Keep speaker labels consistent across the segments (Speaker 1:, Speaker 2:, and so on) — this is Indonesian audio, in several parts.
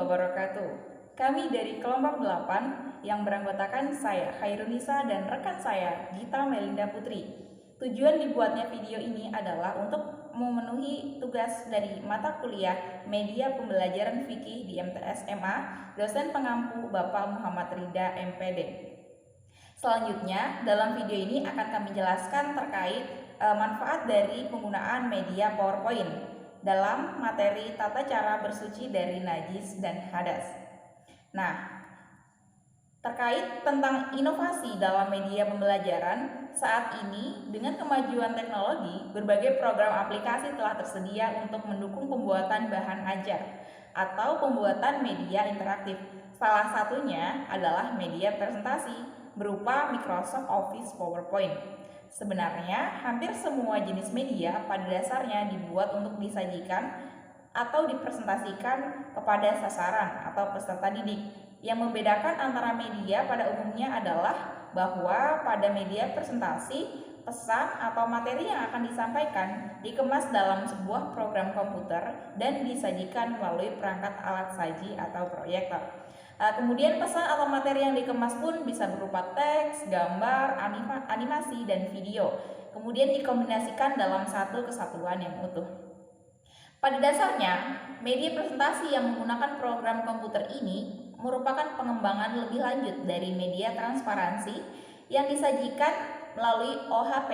Speaker 1: wabarakatuh. Kami dari kelompok 8 yang beranggotakan saya, Khairunisa, dan rekan saya, Gita Melinda Putri. Tujuan dibuatnya video ini adalah untuk memenuhi tugas dari mata kuliah Media Pembelajaran Fikih di MTS MA, dosen pengampu Bapak Muhammad Rida, MPD. Selanjutnya, dalam video ini akan kami jelaskan terkait manfaat dari penggunaan media PowerPoint dalam materi tata cara bersuci dari najis dan hadas. Nah, terkait tentang inovasi dalam media pembelajaran, saat ini dengan kemajuan teknologi, berbagai program aplikasi telah tersedia untuk mendukung pembuatan bahan ajar atau pembuatan media interaktif. Salah satunya adalah media presentasi berupa Microsoft Office PowerPoint. Sebenarnya, hampir semua jenis media pada dasarnya dibuat untuk disajikan atau dipresentasikan kepada sasaran atau peserta didik. Yang membedakan antara media pada umumnya adalah bahwa pada media presentasi, pesan atau materi yang akan disampaikan dikemas dalam sebuah program komputer dan disajikan melalui perangkat alat saji atau proyektor. Kemudian pesan atau materi yang dikemas pun bisa berupa teks, gambar, animasi, dan video. Kemudian dikombinasikan dalam satu kesatuan yang utuh. Pada dasarnya, media presentasi yang menggunakan program komputer ini merupakan pengembangan lebih lanjut dari media transparansi yang disajikan melalui OHP.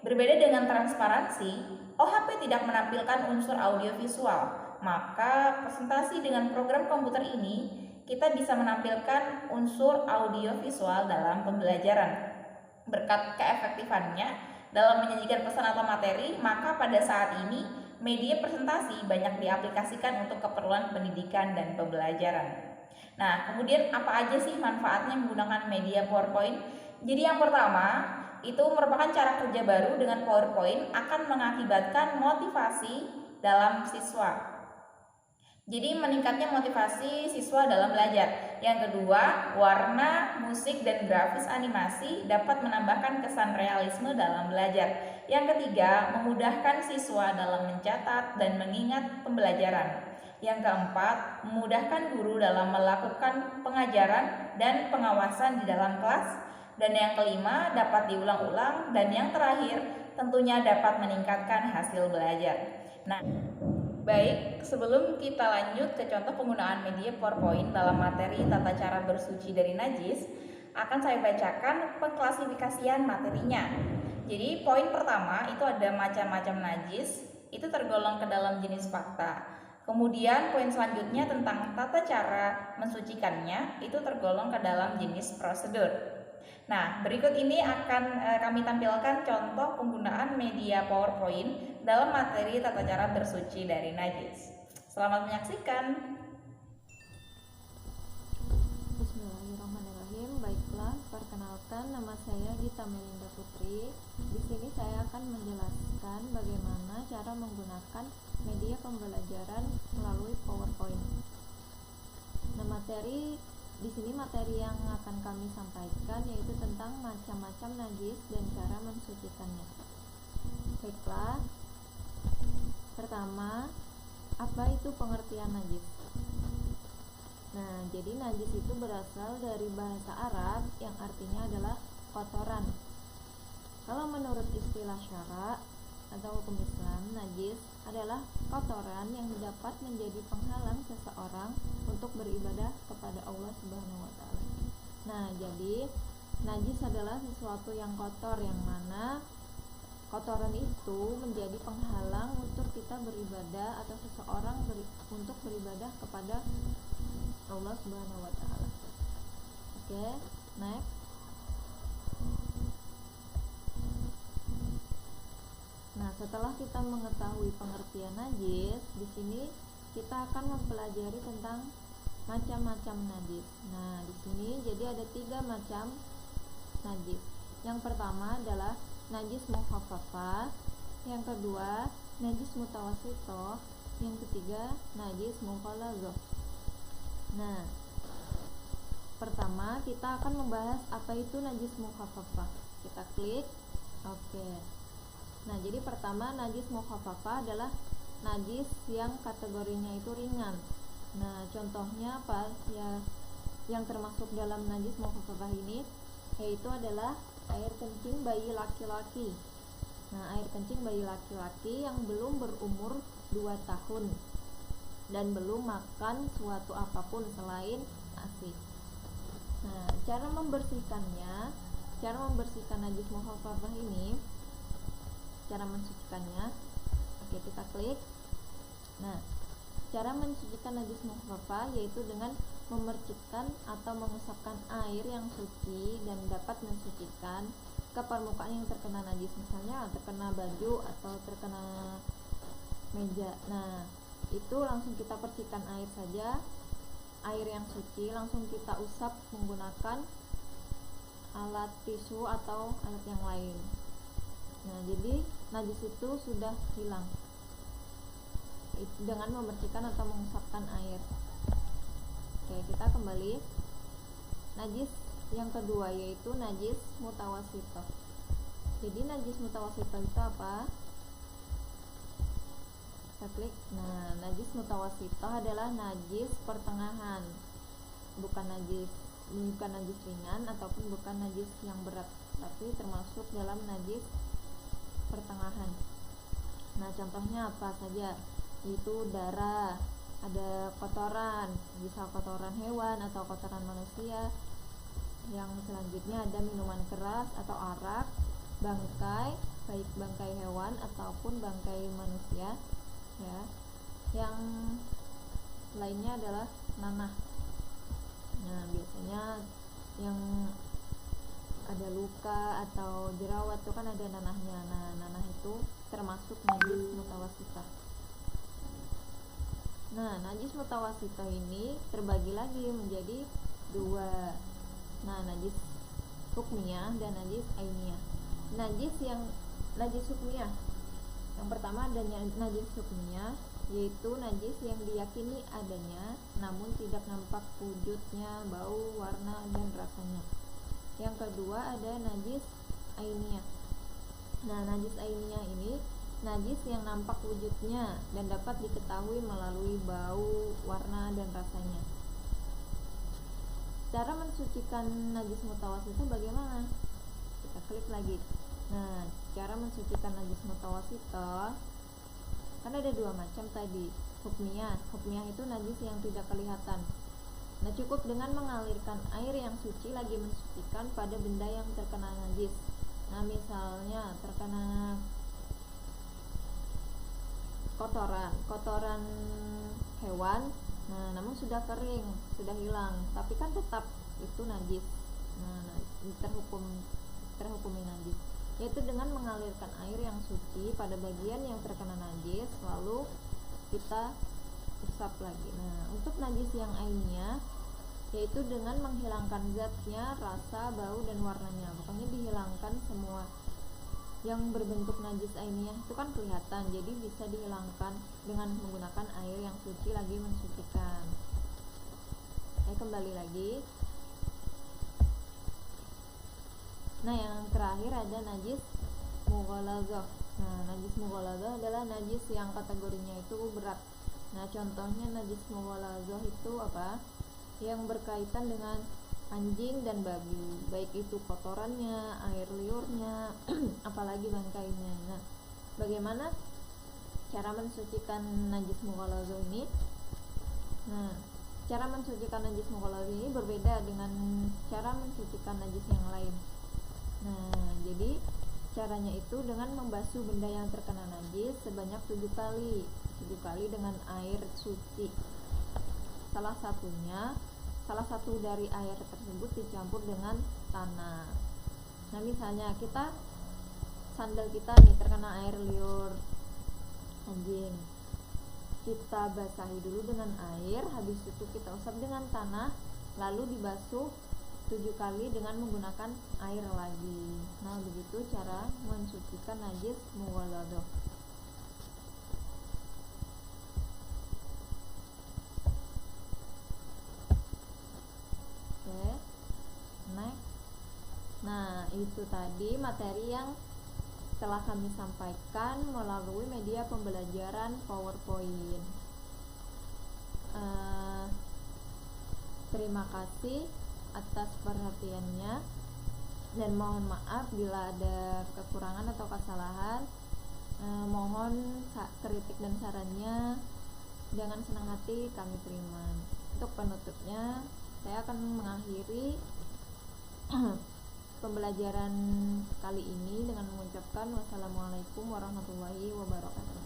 Speaker 1: Berbeda dengan transparansi, OHP tidak menampilkan unsur audiovisual. Maka presentasi dengan program komputer ini kita bisa menampilkan unsur audiovisual dalam pembelajaran. Berkat keefektifannya dalam menyajikan pesan atau materi, maka pada saat ini media presentasi banyak diaplikasikan untuk keperluan pendidikan dan pembelajaran. Nah, kemudian apa aja sih manfaatnya menggunakan media PowerPoint? Jadi yang pertama, itu merupakan cara kerja baru dengan PowerPoint akan mengakibatkan motivasi dalam siswa. Jadi meningkatnya motivasi siswa dalam belajar. Yang kedua, warna, musik, dan grafis animasi dapat menambahkan kesan realisme dalam belajar. Yang ketiga, memudahkan siswa dalam mencatat dan mengingat pembelajaran. Yang keempat, memudahkan guru dalam melakukan pengajaran dan pengawasan di dalam kelas. Dan yang kelima, dapat diulang-ulang. Dan yang terakhir, tentunya dapat meningkatkan hasil belajar. Nah, baik, sebelum kita lanjut ke contoh penggunaan media PowerPoint dalam materi tata cara bersuci dari najis, akan saya bacakan pengklasifikasian materinya. Jadi, poin pertama itu ada macam-macam najis, itu tergolong ke dalam jenis fakta. Kemudian, poin selanjutnya tentang tata cara mensucikannya, itu tergolong ke dalam jenis prosedur. Nah, berikut ini akan kami tampilkan contoh penggunaan media PowerPoint dalam materi tata cara bersuci dari najis. Selamat menyaksikan.
Speaker 2: Bismillahirrahmanirrahim. Baiklah, perkenalkan, nama saya Gita Melinda Putri. Di sini saya akan menjelaskan bagaimana cara menggunakan media pembelajaran melalui PowerPoint. Nah, di sini materi yang akan kami sampaikan yaitu tentang macam-macam najis dan cara mensucikannya. Baiklah, pertama, apa itu pengertian najis? Nah, jadi najis itu berasal dari bahasa Arab yang artinya adalah kotoran. Kalau menurut istilah syara atau hukum Islam, najis adalah kotoran yang dapat menjadi penghalang seseorang untuk beribadah kepada Allah Subhanahu wa taala. Nah, jadi najis adalah sesuatu yang kotor yang mana kotoran itu menjadi penghalang untuk kita beribadah atau seseorang untuk beribadah kepada Allah Subhanahu wa taala. Oke, next. Nah, setelah kita mengetahui pengertian najis, di sini kita akan mempelajari tentang macam-macam najis. Nah, di sini jadi ada 3 macam najis. Yang pertama adalah najis mukhaffafah, yang kedua najis mutawassithah, yang ketiga najis mughaladzah. Nah, pertama kita akan membahas apa itu najis mukhaffafah. Kita klik. Oke. Nah, jadi pertama najis mukhaffafah adalah najis yang kategorinya itu ringan. Nah, contohnya apa ya yang termasuk dalam najis mukhaffafah ini, yaitu adalah air kencing bayi laki-laki. Nah, air kencing bayi laki-laki yang belum berumur 2 tahun dan belum makan suatu apapun selain ASI. Nah, cara membersihkan najis mukhaffafah ini, cara mensucikannya. Oke, kita klik. Nah, cara mensucikan najis mukhaffafah yaitu dengan memercikkan atau mengusapkan air yang suci dan dapat mensucikan ke permukaan yang terkena najis, misalnya terkena baju atau terkena meja. Nah, itu langsung kita percikan air saja, air yang suci, langsung kita usap menggunakan alat tisu atau alat yang lain. Nah, jadi najis itu sudah hilang dengan memercikan atau mengusapkan air. Oke, kita kembali. Najis yang kedua yaitu najis mutawasithah. Jadi najis mutawasithah itu apa? Kita klik. Nah, najis mutawasithah adalah najis pertengahan, bukan najis ringan ataupun bukan najis yang berat, tapi termasuk dalam najis pertengahan. Nah, contohnya apa saja? Itu darah, ada kotoran, bisa kotoran hewan atau kotoran manusia. Yang selanjutnya ada minuman keras atau arak, bangkai, baik bangkai hewan ataupun bangkai manusia, ya. Yang lainnya adalah nanah. Nah, biasanya yang ada luka atau jerawat itu kan ada nanahnya. Nah, nanah itu termasuk najis mutawasithah. Nah, najis mutawasithah ini terbagi lagi menjadi dua. Nah, najis hukmiyah dan najis ainiyah. Najis hukmiyah, yang pertama adanya najis hukmiyah, yaitu najis yang diyakini adanya namun tidak nampak wujudnya, bau, warna, dan rasanya. Yang kedua ada najis ainiyah. Nah, najis ainiyah ini najis yang nampak wujudnya dan dapat diketahui melalui bau, warna, dan rasanya. Cara mensucikan najis mutawasithah bagaimana? Kita klik lagi. Nah, cara mensucikan najis mutawasithah kan ada dua macam tadi. Hukmiyah itu najis yang tidak kelihatan. Nah, cukup dengan mengalirkan air yang suci lagi mensucikan pada benda yang terkena najis. Nah, misalnya terkena kotoran hewan, nah namun sudah kering, sudah hilang, tapi kan tetap itu najis. Nah, terhukumi najis, yaitu dengan mengalirkan air yang suci pada bagian yang terkena najis lalu kita usap lagi. Nah, untuk najis yang ainiyah yaitu dengan menghilangkan zatnya, rasa, bau, dan warnanya. Pokoknya dihilangkan semua. Yang berbentuk najis ainiyah itu kan kelihatan, jadi bisa dihilangkan dengan menggunakan air yang suci lagi mensucikan. Kembali lagi. Nah, yang terakhir ada najis mughaladzah. Nah, najis mughaladzah adalah najis yang kategorinya itu berat. Nah, contohnya najis mughaladzah itu apa? Yang berkaitan dengan anjing dan babi, baik itu kotorannya, air liurnya, apalagi bangkainya. Nah, bagaimana cara mensucikan najis mughaladzah ini? Nah, cara mensucikan najis mughaladzah ini berbeda dengan cara mensucikan najis yang lain. Nah, jadi caranya itu dengan membasuh benda yang terkena najis sebanyak 7 kali dengan air suci. Salah satu dari air tersebut dicampur dengan tanah. Nah, misalnya sandal kita nih terkena air liur anjing, kita basahi dulu dengan air, habis itu kita usap dengan tanah, lalu dibasuh 7 kali dengan menggunakan air lagi. Nah, begitu cara mensucikan najis mughaladzah. Next. Nah, itu tadi materi yang telah kami sampaikan melalui media pembelajaran PowerPoint. Terima kasih atas perhatiannya dan mohon maaf bila ada kekurangan atau kesalahan. Mohon kritik dan sarannya dengan senang hati kami terima. Untuk penutupnya, saya akan mengakhiri pembelajaran kali ini dengan mengucapkan wassalamualaikum warahmatullahi wabarakatuh.